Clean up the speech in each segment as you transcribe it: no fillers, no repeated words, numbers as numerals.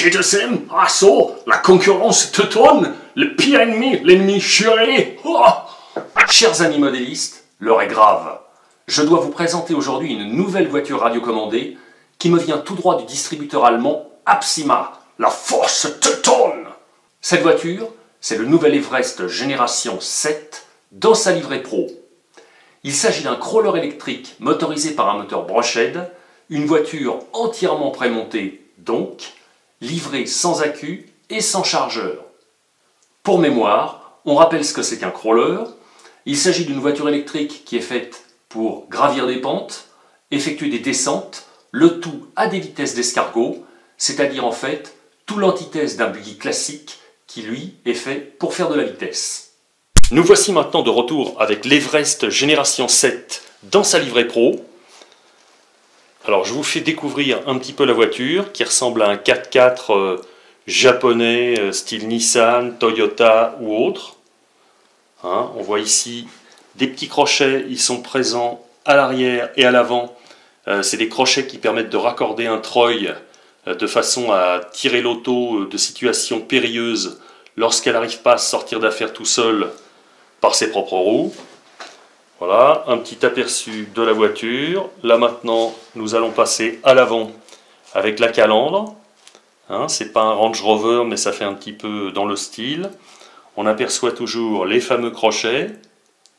GSM, Asso, la concurrence teutonne, le pire ennemi, l'ennemi juré. Oh. Chers amis modélistes, l'heure est grave. Je dois vous présenter aujourd'hui une nouvelle voiture radiocommandée qui me vient tout droit du distributeur allemand Apsima, la force teutonne. Cette voiture, c'est le nouvel Everest Génération 7 dans sa livrée pro. Il s'agit d'un crawler électrique motorisé par un moteur Brockhead, une voiture entièrement prémontée donc, livrée sans accu et sans chargeur. Pour mémoire, on rappelle ce que c'est qu'un crawler. Il s'agit d'une voiture électrique qui est faite pour gravir des pentes, effectuer des descentes, le tout à des vitesses d'escargot, c'est-à-dire en fait tout l'antithèse d'un buggy classique qui lui est fait pour faire de la vitesse. Nous voici maintenant de retour avec l'Everest Génération 7 dans sa livrée pro. Alors je vous fais découvrir un petit peu la voiture qui ressemble à un 4x4 japonais style Nissan, Toyota ou autre. Hein, on voit ici des petits crochets, ils sont présents à l'arrière et à l'avant. C'est des crochets qui permettent de raccorder un treuil de façon à tirer l'auto de situations périlleuses lorsqu'elle n'arrive pas à sortir d'affaire tout seul par ses propres roues. Voilà, un petit aperçu de la voiture. Là maintenant, nous allons passer à l'avant avec la calandre. Hein, c'est pas un Range Rover, mais ça fait un petit peu dans le style. On aperçoit toujours les fameux crochets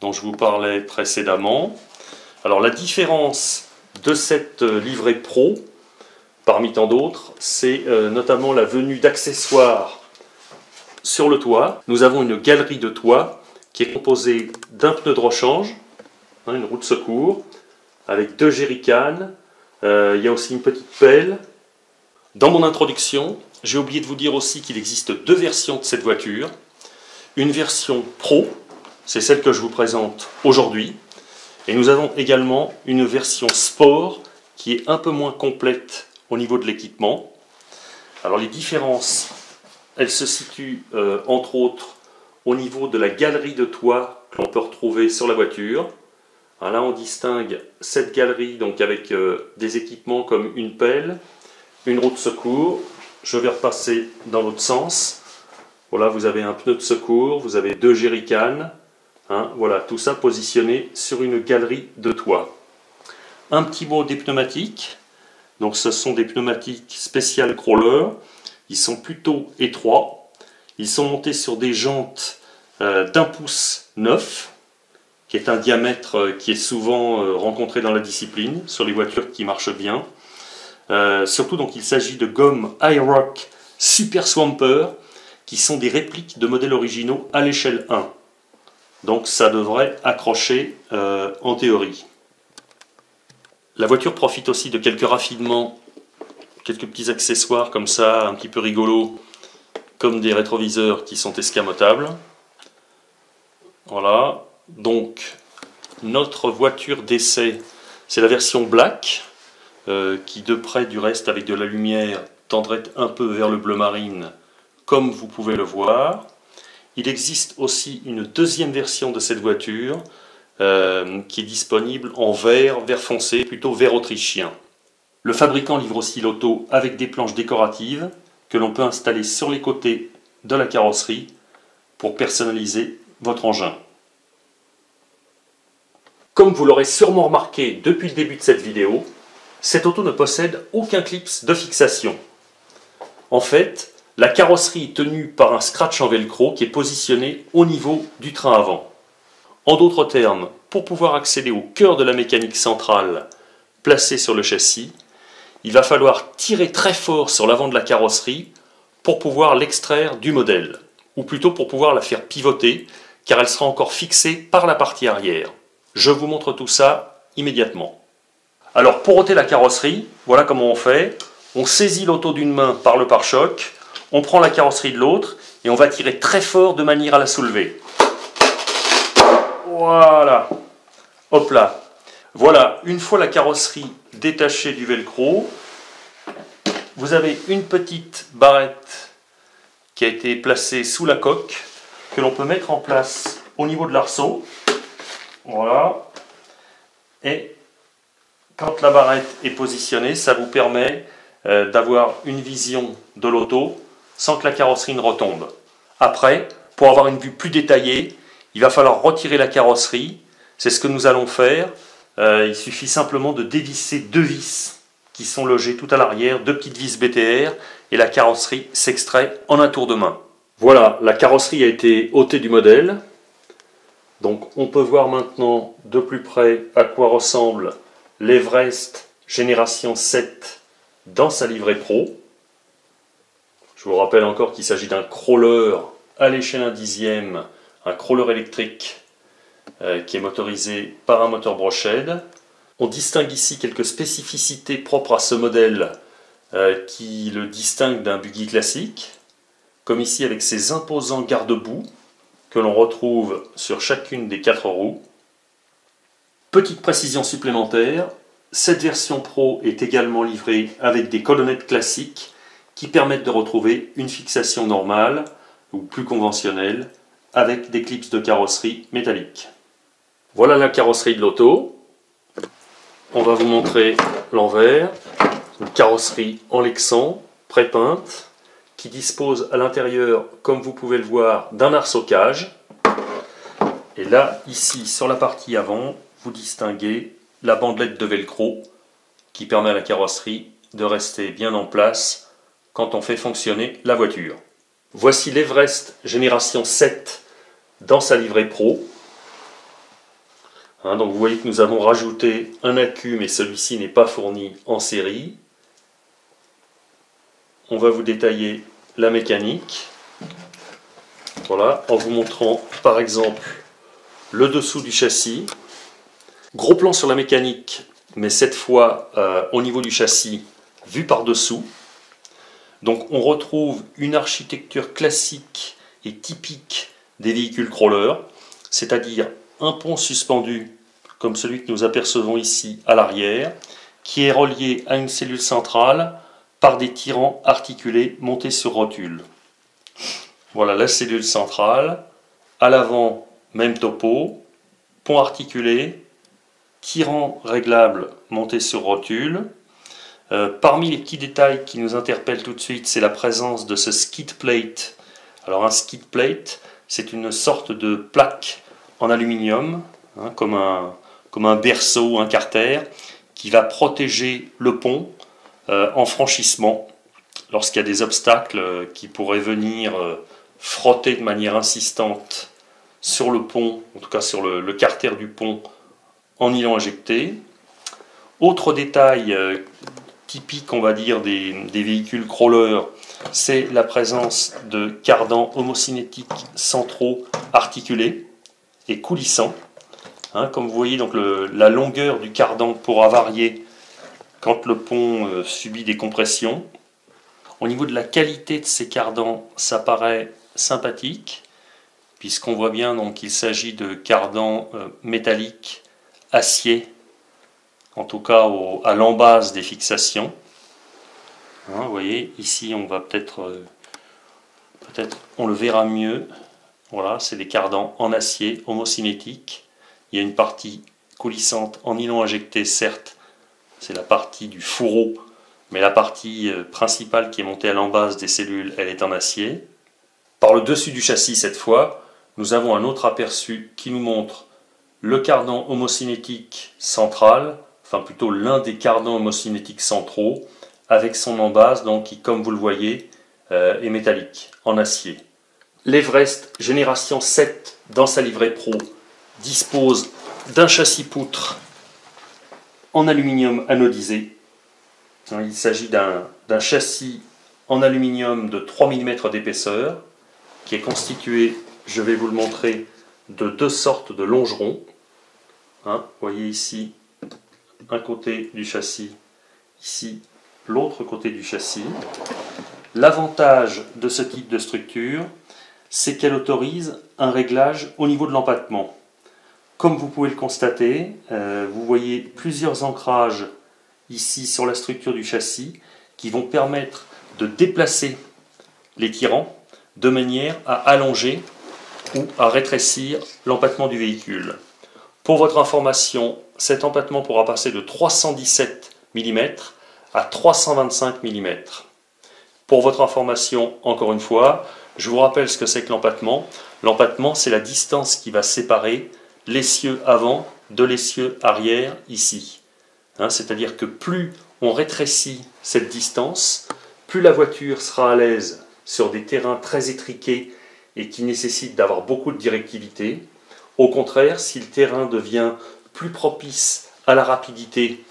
dont je vous parlais précédemment. Alors la différence de cette livrée pro, parmi tant d'autres, c'est notamment la venue d'accessoires sur le toit. Nous avons une galerie de toit qui est composée d'un pneu de rechange, une roue de secours, avec 2 jerrycans. Il y a aussi une petite pelle. Dans mon introduction, j'ai oublié de vous dire aussi qu'il existe 2 versions de cette voiture. Une version Pro, c'est celle que je vous présente aujourd'hui. Et nous avons également une version Sport qui est un peu moins complète au niveau de l'équipement. Alors les différences, elles se situent entre autres au niveau de la galerie de toit que l'on peut retrouver sur la voiture. Alors là on distingue cette galerie donc avec des équipements comme une pelle, une roue de secours. Je vais repasser dans l'autre sens. Voilà, vous avez un pneu de secours, vous avez 2 jerrycans. Hein, voilà, tout ça positionné sur une galerie de toit. Un petit mot des pneumatiques. Donc ce sont des pneumatiques spéciales crawler. Ils sont plutôt étroits. Ils sont montés sur des jantes d'1 pouce 9, qui est un diamètre qui est souvent rencontré dans la discipline, sur les voitures qui marchent bien. Surtout, donc, il s'agit de gomme Aerox Super Swamper, qui sont des répliques de modèles originaux à l'échelle 1. Donc ça devrait accrocher en théorie. La voiture profite aussi de quelques raffinements, quelques petits accessoires comme ça, un petit peu rigolos, comme des rétroviseurs qui sont escamotables. Voilà, donc notre voiture d'essai, c'est la version Black, qui de près du reste avec de la lumière tendrait un peu vers le bleu marine, comme vous pouvez le voir. Il existe aussi une deuxième version de cette voiture qui est disponible en vert foncé, plutôt vert autrichien. Le fabricant livre aussi l'auto avec des planches décoratives que l'on peut installer sur les côtés de la carrosserie pour personnaliser votre engin. Comme vous l'aurez sûrement remarqué depuis le début de cette vidéo, cette auto ne possède aucun clips de fixation. En fait, la carrosserie est tenue par un scratch en velcro qui est positionné au niveau du train avant. En d'autres termes, pour pouvoir accéder au cœur de la mécanique centrale placée sur le châssis, il va falloir tirer très fort sur l'avant de la carrosserie pour pouvoir l'extraire du modèle, ou plutôt pour pouvoir la faire pivoter, car elle sera encore fixée par la partie arrière. Je vous montre tout ça immédiatement. Alors pour ôter la carrosserie, voilà comment on fait. On saisit l'auto d'une main par le pare-choc, on prend la carrosserie de l'autre et on va tirer très fort de manière à la soulever. Voilà. Hop là. Voilà, une fois la carrosserie détachée du velcro, vous avez une petite barrette qui a été placée sous la coque que l'on peut mettre en place au niveau de l'arceau. Voilà. Et quand la barrette est positionnée, ça vous permet d'avoir une vision de l'auto sans que la carrosserie ne retombe. Après, pour avoir une vue plus détaillée, il va falloir retirer la carrosserie. C'est ce que nous allons faire. Il suffit simplement de dévisser 2 vis qui sont logées tout à l'arrière, 2 petites vis BTR, et la carrosserie s'extrait en un tour de main. Voilà, la carrosserie a été ôtée du modèle. Donc on peut voir maintenant de plus près à quoi ressemble l'Everest Génération 7 dans sa livrée Pro. Je vous rappelle encore qu'il s'agit d'un crawler à l'échelle 1/10, un crawler électrique qui est motorisé par un moteur Brochead. On distingue ici quelques spécificités propres à ce modèle qui le distinguent d'un buggy classique, comme ici avec ces imposants garde-boue que l'on retrouve sur chacune des 4 roues. Petite précision supplémentaire, cette version Pro est également livrée avec des colonnettes classiques qui permettent de retrouver une fixation normale ou plus conventionnelle avec des clips de carrosserie métallique. Voilà la carrosserie de l'auto. On va vous montrer l'envers. Une carrosserie en Lexan, pré-peinte, qui dispose à l'intérieur, comme vous pouvez le voir, d'un arceau-cage. Et là, ici, sur la partie avant, vous distinguez la bandelette de velcro qui permet à la carrosserie de rester bien en place quand on fait fonctionner la voiture. Voici l'Everest Génération 7 dans sa livrée Pro. Donc vous voyez que nous avons rajouté un accu, mais celui-ci n'est pas fourni en série. On va vous détailler la mécanique. Voilà, en vous montrant par exemple le dessous du châssis. Gros plan sur la mécanique, mais cette fois au niveau du châssis, vu par dessous. Donc on retrouve une architecture classique et typique des véhicules crawlers, c'est-à-dire un pont suspendu comme celui que nous apercevons ici à l'arrière, qui est relié à une cellule centrale par des tirants articulés montés sur rotule. Voilà la cellule centrale, à l'avant même topo, pont articulé, tirant réglable monté sur rotule. Parmi les petits détails qui nous interpellent tout de suite, c'est la présence de ce skid plate. Alors un skid plate, c'est une sorte de plaque en aluminium, comme un berceau, un carter, qui va protéger le pont en franchissement lorsqu'il y a des obstacles qui pourraient venir frotter de manière insistante sur le pont, en tout cas sur le carter du pont en nylon injecté. Autre détail typique, on va dire, des véhicules crawlers, c'est la présence de cardans homocinétiques centraux articulés et coulissants. Comme vous voyez, donc la longueur du cardan pourra varier quand le pont subit des compressions. Au niveau de la qualité de ces cardans, ça paraît sympathique, puisqu'on voit bien qu'il s'agit de cardans métalliques, acier, en tout cas à l'embase des fixations. Vous voyez, ici on va peut-être on le verra mieux. Voilà, c'est des cardans en acier homocinétique. Il y a une partie coulissante en nylon injecté, certes, c'est la partie du fourreau, mais la partie principale qui est montée à l'embase des cellules, elle est en acier. Par le dessus du châssis, cette fois, nous avons un autre aperçu qui nous montre le cardan homocinétique central, enfin plutôt l'un des cardans homocinétiques centraux, avec son embase, donc, qui, comme vous le voyez, est métallique, en acier. L'Everest Génération 7, dans sa livrée Pro, dispose d'un châssis poutre en aluminium anodisé. Il s'agit d'un châssis en aluminium de 3 mm d'épaisseur, qui est constitué, je vais vous le montrer, de 2 sortes de longerons. Vous voyez ici un côté du châssis, ici l'autre côté du châssis. L'avantage de ce type de structure, c'est qu'elle autorise un réglage au niveau de l'empattement. Comme vous pouvez le constater, vous voyez plusieurs ancrages ici sur la structure du châssis qui vont permettre de déplacer les tirants de manière à allonger ou à rétrécir l'empattement du véhicule. Pour votre information, cet empattement pourra passer de 317 mm à 325 mm. Pour votre information, encore une fois, je vous rappelle ce que c'est que l'empattement. L'empattement, c'est la distance qui va séparer l'essieu avant de l'essieu arrière ici. C'est-à-dire que plus on rétrécit cette distance, plus la voiture sera à l'aise sur des terrains très étriqués et qui nécessitent d'avoir beaucoup de directivité. Au contraire, si le terrain devient plus propice à la rapidité,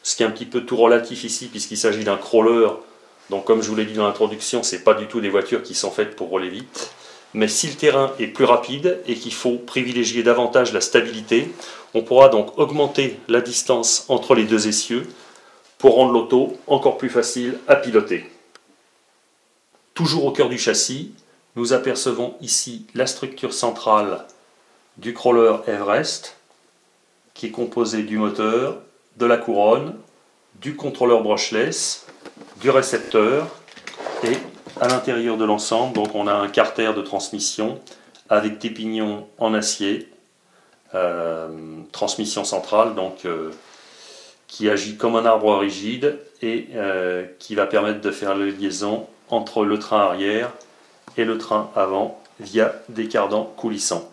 ce qui est un petit peu tout relatif ici puisqu'il s'agit d'un crawler, donc comme je vous l'ai dit dans l'introduction, ce n'est pas du tout des voitures qui sont faites pour rouler vite, mais si le terrain est plus rapide et qu'il faut privilégier davantage la stabilité, on pourra donc augmenter la distance entre les deux essieux pour rendre l'auto encore plus facile à piloter. Toujours au cœur du châssis, nous apercevons ici la structure centrale du crawler Everest, qui est composée du moteur, de la couronne, du contrôleur brushless, du récepteur, et à l'intérieur de l'ensemble, donc on a un carter de transmission avec des pignons en acier, transmission centrale, donc qui agit comme un arbre rigide et qui va permettre de faire la liaison entre le train arrière et le train avant via des cardans coulissants.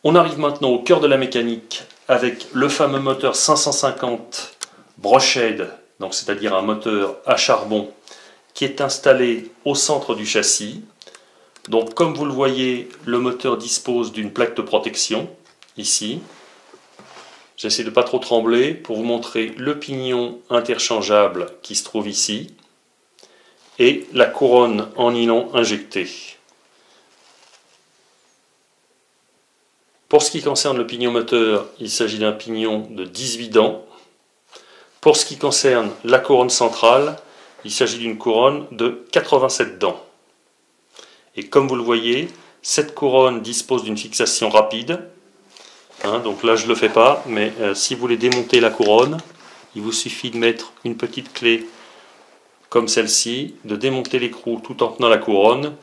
On arrive maintenant au cœur de la mécanique avec le fameux moteur 550 Brushed, donc c'est-à-dire un moteur à charbon qui est installé au centre du châssis. Donc comme vous le voyez, le moteur dispose d'une plaque de protection ici. J'essaie de ne pas trop trembler pour vous montrer le pignon interchangeable qui se trouve ici et la couronne en nylon injectée. Pour ce qui concerne le pignon moteur, il s'agit d'un pignon de 18 dents. Pour ce qui concerne la couronne centrale, il s'agit d'une couronne de 87 dents. Et comme vous le voyez, cette couronne dispose d'une fixation rapide. Donc là je ne le fais pas, mais si vous voulez démonter la couronne, il vous suffit de mettre une petite clé comme celle-ci, de démonter l'écrou tout en tenant la couronne,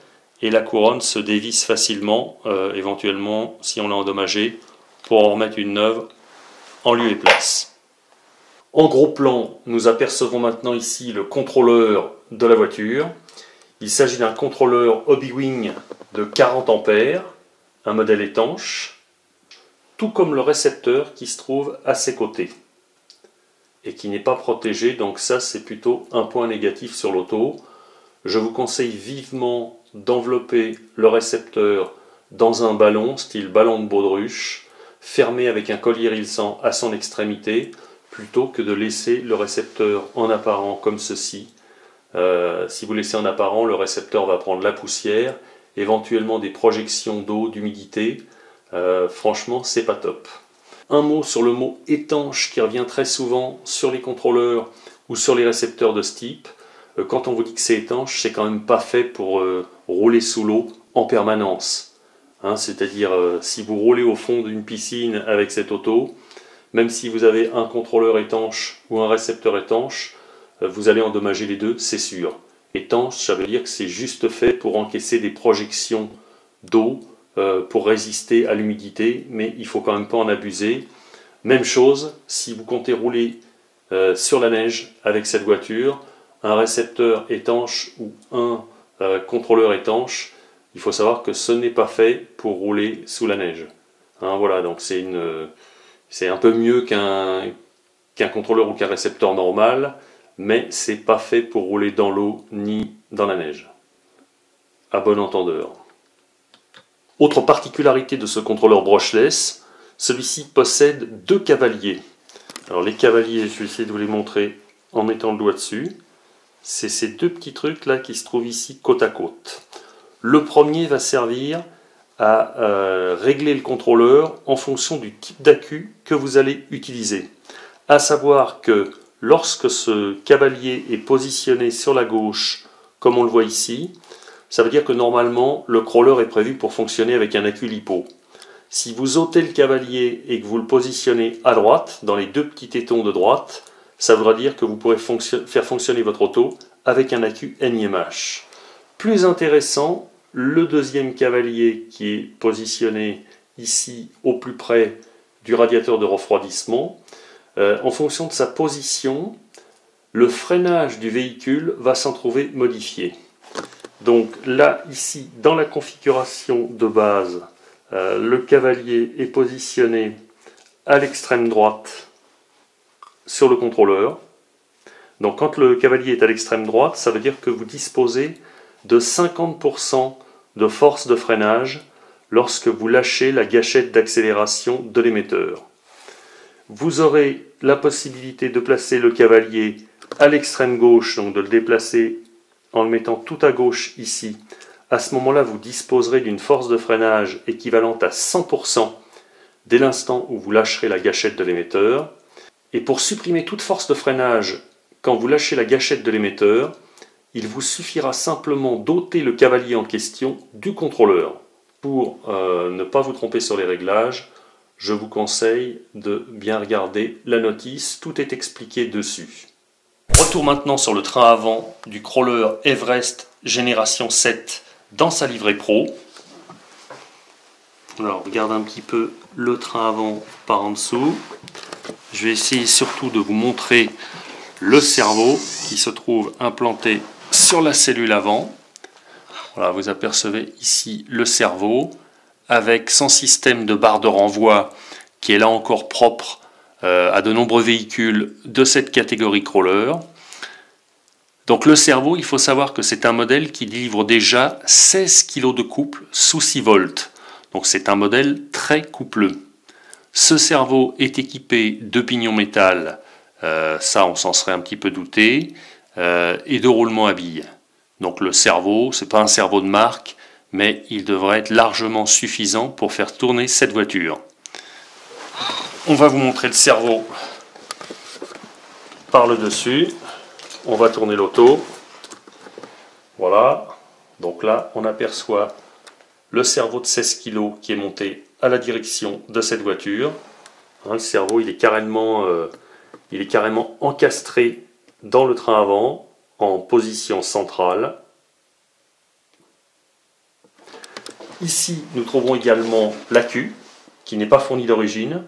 et la couronne se dévisse facilement, éventuellement si on l'a endommagée, pour en remettre une neuve en lieu et place. En gros plan, nous apercevons maintenant ici le contrôleur de la voiture. Il s'agit d'un contrôleur Hobbywing de 40 ampères, un modèle étanche, tout comme le récepteur qui se trouve à ses côtés et qui n'est pas protégé, donc ça c'est plutôt un point négatif sur l'auto. Je vous conseille vivement d'envelopper le récepteur dans un ballon, style ballon de baudruche, fermé avec un collier rilsant à son extrémité, plutôt que de laisser le récepteur en apparent comme ceci. Si vous laissez en apparent, le récepteur va prendre la poussière, éventuellement des projections d'eau, d'humidité. Franchement, c'est pas top. Un mot sur le mot étanche qui revient très souvent sur les contrôleurs ou sur les récepteurs de ce type. Quand on vous dit que c'est étanche, c'est quand même pas fait pour rouler sous l'eau en permanence. C'est-à-dire, si vous roulez au fond d'une piscine avec cette auto, même si vous avez un contrôleur étanche ou un récepteur étanche, vous allez endommager les deux, c'est sûr. Étanche, ça veut dire que c'est juste fait pour encaisser des projections d'eau, pour résister à l'humidité, mais il ne faut quand même pas en abuser. Même chose, si vous comptez rouler sur la neige avec cette voiture, un récepteur étanche ou un contrôleur étanche, il faut savoir que ce n'est pas fait pour rouler sous la neige. Voilà, donc c'est un peu mieux qu'un contrôleur ou qu'un récepteur normal, mais c'est pas fait pour rouler dans l'eau ni dans la neige. À bon entendeur. Autre particularité de ce contrôleur brushless, celui-ci possède deux cavaliers. Alors les cavaliers, je vais essayer de vous les montrer en mettant le doigt dessus. C'est ces deux petits trucs là qui se trouvent ici côte à côte. Le premier va servir à régler le contrôleur en fonction du type d'accu que vous allez utiliser. À savoir que lorsque ce cavalier est positionné sur la gauche, comme on le voit ici, ça veut dire que normalement le crawler est prévu pour fonctionner avec un accu lipo. Si vous ôtez le cavalier et que vous le positionnez à droite, dans les deux petits tétons de droite, ça voudra dire que vous pourrez faire fonctionner votre auto avec un accu NiMH. Plus intéressant, le deuxième cavalier qui est positionné ici au plus près du radiateur de refroidissement, en fonction de sa position, le freinage du véhicule va s'en trouver modifié. Donc là, ici, dans la configuration de base, le cavalier est positionné à l'extrême droite sur le contrôleur. Donc quand le cavalier est à l'extrême droite, ça veut dire que vous disposez de 50% de force de freinage lorsque vous lâchez la gâchette d'accélération de l'émetteur. Vous aurez la possibilité de placer le cavalier à l'extrême gauche, donc de le déplacer en le mettant tout à gauche ici. À ce moment-là, vous disposerez d'une force de freinage équivalente à 100% dès l'instant où vous lâcherez la gâchette de l'émetteur. Et pour supprimer toute force de freinage quand vous lâchez la gâchette de l'émetteur, il vous suffira simplement d'ôter le cavalier en question du contrôleur. Pour ne pas vous tromper sur les réglages, je vous conseille de bien regarder la notice, tout est expliqué dessus. Retour maintenant sur le train avant du crawler Everest Génération 7 dans sa livrée Pro. Alors, regardez un petit peu le train avant par en dessous. Je vais essayer surtout de vous montrer le cerveau qui se trouve implanté sur la cellule avant. Voilà, vous apercevez ici le cerveau avec son système de barre de renvoi qui est là encore propre à de nombreux véhicules de cette catégorie crawler. Donc le cerveau, il faut savoir que c'est un modèle qui livre déjà 16 kg de couple sous 6 volts. Donc c'est un modèle très coupleux. Ce cerveau est équipé de pignons métal, ça on s'en serait un petit peu douté, et de roulements à billes. Donc le cerveau, ce n'est pas un cerveau de marque, mais il devrait être largement suffisant pour faire tourner cette voiture. On va vous montrer le cerveau par le dessus. On va tourner l'auto. Voilà. Donc là, on aperçoit le cerveau de 16 kg qui est monté à la direction de cette voiture. Hein, le cerveau, il est carrément encastré dans le train avant, en position centrale. Ici, nous trouvons également l'accu, qui n'est pas fourni d'origine.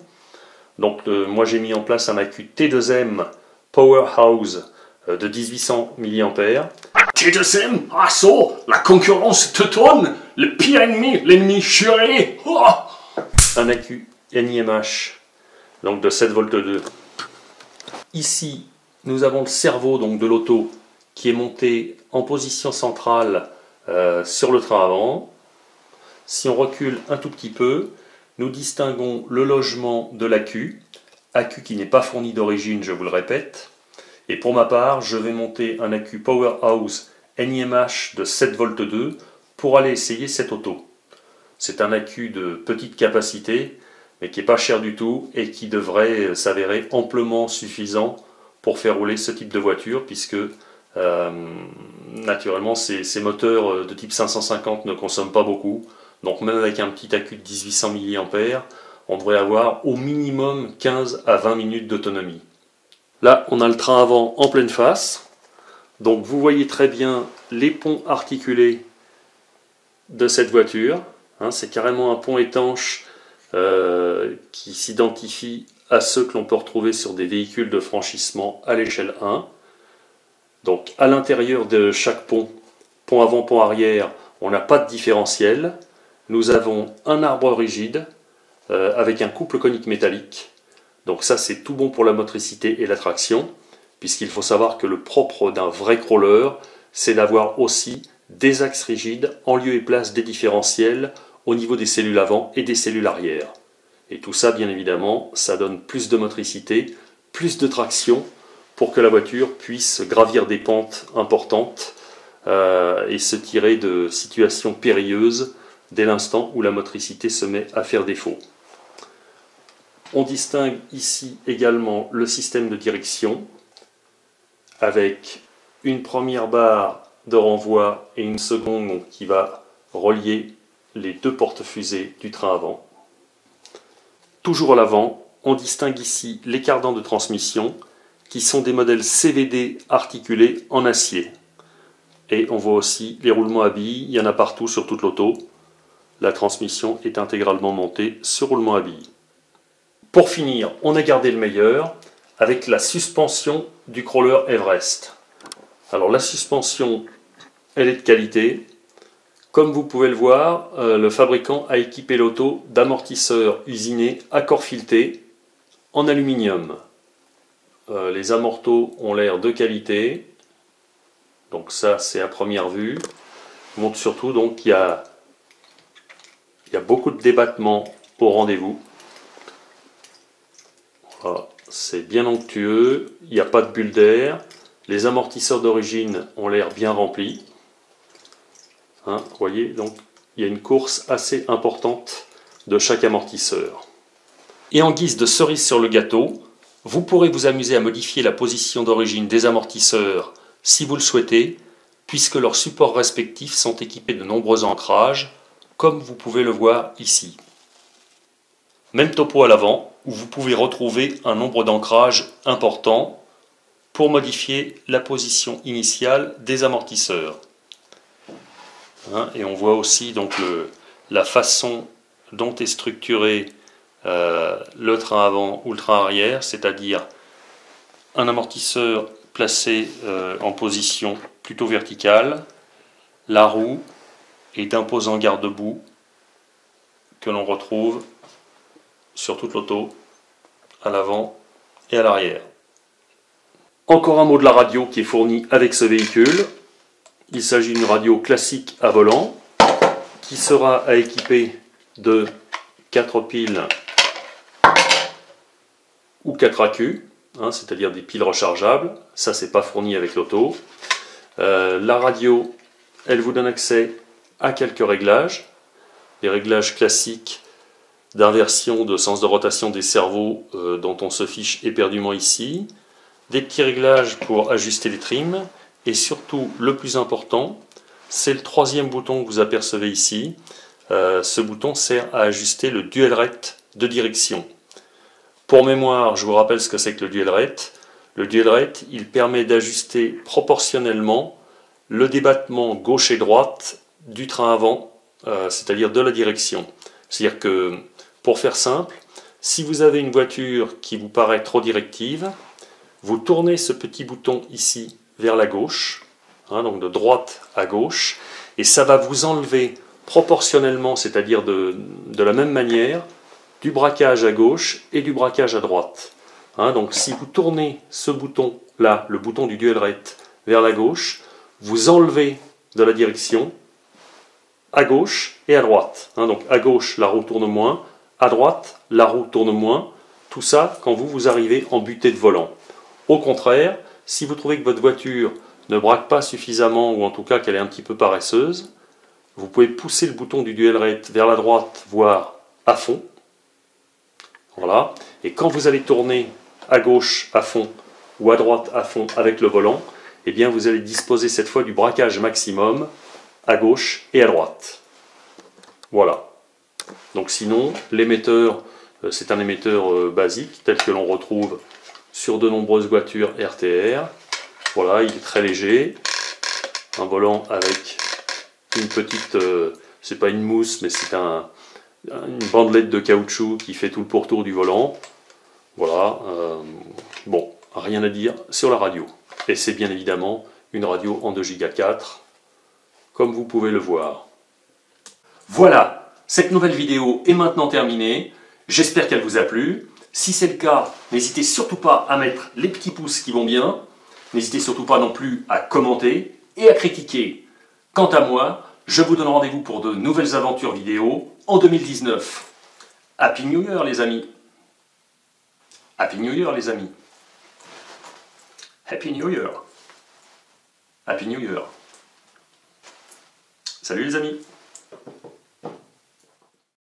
Donc, moi, j'ai mis en place un accu T2M Powerhouse de 1800 mAh. T2M, ah so, la concurrence te tourne, le pire ennemi, l'ennemi juré. Oh, un accu NiMH, donc de 7,2 V. Ici, nous avons le cerveau donc, de l'auto qui est monté en position centrale sur le train avant. Si on recule un tout petit peu, nous distinguons le logement de l'accu, accu qui n'est pas fourni d'origine, je vous le répète. Et pour ma part, je vais monter un accu Powerhouse NiMH de 7,2 V pour aller essayer cette auto. C'est un accu de petite capacité, mais qui n'est pas cher du tout et qui devrait s'avérer amplement suffisant pour faire rouler ce type de voiture, puisque naturellement ces moteurs de type 550 ne consomment pas beaucoup. Donc même avec un petit accu de 1800 mAh, on devrait avoir au minimum 15 à 20 minutes d'autonomie. Là, on a le train avant en pleine face. Donc vous voyez très bien les ponts articulés de cette voiture. Hein, c'est carrément un pont étanche qui s'identifie à ceux que l'on peut retrouver sur des véhicules de franchissement à l'échelle 1. Donc à l'intérieur de chaque pont, pont avant, pont arrière, on n'a pas de différentiel. Nous avons un arbre rigide avec un couple conique métallique. Donc ça c'est tout bon pour la motricité et la traction, puisqu'il faut savoir que le propre d'un vrai crawler, c'est d'avoir aussi des axes rigides en lieu et place des différentiels au niveau des cellules avant et des cellules arrière. Et tout ça, bien évidemment, ça donne plus de motricité, plus de traction pour que la voiture puisse gravir des pentes importantes et se tirer de situations périlleuses dès l'instant où la motricité se met à faire défaut. On distingue ici également le système de direction avec une première barre de renvoi et une seconde qui va relier les deux porte-fusées du train avant. Toujours à l'avant, on distingue ici les cardans de transmission qui sont des modèles CVD articulés en acier. Et on voit aussi les roulements à billes, il y en a partout sur toute l'auto. La transmission est intégralement montée sur roulement à billes. Pour finir, on a gardé le meilleur avec la suspension du crawler Everest. Alors la suspension, elle est de qualité. Comme vous pouvez le voir, le fabricant a équipé l'auto d'amortisseurs usinés à corps fileté en aluminium. Les amortos ont l'air de qualité. Donc ça, c'est à première vue. Je montre surtout donc qu'il y a beaucoup de débattement au rendez-vous. Voilà, c'est bien onctueux, il n'y a pas de bulle d'air. Les amortisseurs d'origine ont l'air bien remplis. Hein, vous voyez, donc il y a une course assez importante de chaque amortisseur. Et en guise de cerise sur le gâteau, vous pourrez vous amuser à modifier la position d'origine des amortisseurs si vous le souhaitez, puisque leurs supports respectifs sont équipés de nombreux ancrages, comme vous pouvez le voir ici. Même topo à l'avant, où vous pouvez retrouver un nombre d'ancrages important pour modifier la position initiale des amortisseurs. Hein, et on voit aussi donc la façon dont est structuré le train avant ou le train arrière, c'est-à-dire un amortisseur placé en position plutôt verticale, la roue et d'imposants garde-boue que l'on retrouve sur toute l'auto, à l'avant et à l'arrière. Encore un mot de la radio qui est fournie avec ce véhicule. Il s'agit d'une radio classique à volant qui sera équipée de 4 piles ou 4 accus, hein, c'est-à-dire des piles rechargeables. Ça, c'est pas fourni avec l'auto. La radio, elle vous donne accès à quelques réglages. Les réglages classiques d'inversion de sens de rotation des cerveaux dont on se fiche éperdument ici. Des petits réglages pour ajuster les trims. Et surtout, le plus important, c'est le troisième bouton que vous apercevez ici. Ce bouton sert à ajuster le dual rate de direction. Pour mémoire, je vous rappelle ce que c'est que le dual rate. Le dual rate, il permet d'ajuster proportionnellement le débattement gauche et droite du train avant, c'est-à-dire de la direction. C'est-à-dire que, pour faire simple, si vous avez une voiture qui vous paraît trop directive, vous tournez ce petit bouton ici vers la gauche, hein, donc de droite à gauche, et ça va vous enlever proportionnellement, c'est-à-dire de la même manière, du braquage à gauche et du braquage à droite. Hein, donc si vous tournez ce bouton-là, le bouton du dual rate, vers la gauche, vous enlevez de la direction à gauche et à droite. Hein, donc à gauche, la roue tourne moins, à droite, la roue tourne moins. Tout ça quand vous arrivez en butée de volant. Au contraire, si vous trouvez que votre voiture ne braque pas suffisamment, ou en tout cas qu'elle est un petit peu paresseuse, vous pouvez pousser le bouton du dual rate vers la droite, voire à fond. Voilà. Et quand vous allez tourner à gauche à fond ou à droite à fond avec le volant, eh bien vous allez disposer cette fois du braquage maximum à gauche et à droite. Voilà. Donc sinon, l'émetteur, c'est un émetteur basique tel que l'on retrouve sur de nombreuses voitures RTR. Voilà, il est très léger. Un volant avec une petite, c'est pas une mousse, mais c'est une bandelette de caoutchouc qui fait tout le pourtour du volant. Voilà, bon, rien à dire sur la radio. Et c'est bien évidemment une radio en 2 Go 4, comme vous pouvez le voir. Voilà, cette nouvelle vidéo est maintenant terminée. J'espère qu'elle vous a plu. Si c'est le cas, n'hésitez surtout pas à mettre les petits pouces qui vont bien. N'hésitez surtout pas non plus à commenter et à critiquer. Quant à moi, je vous donne rendez-vous pour de nouvelles aventures vidéo en 2019. Happy New Year les amis. Happy New Year les amis. Happy New Year. Happy New Year. Salut les amis.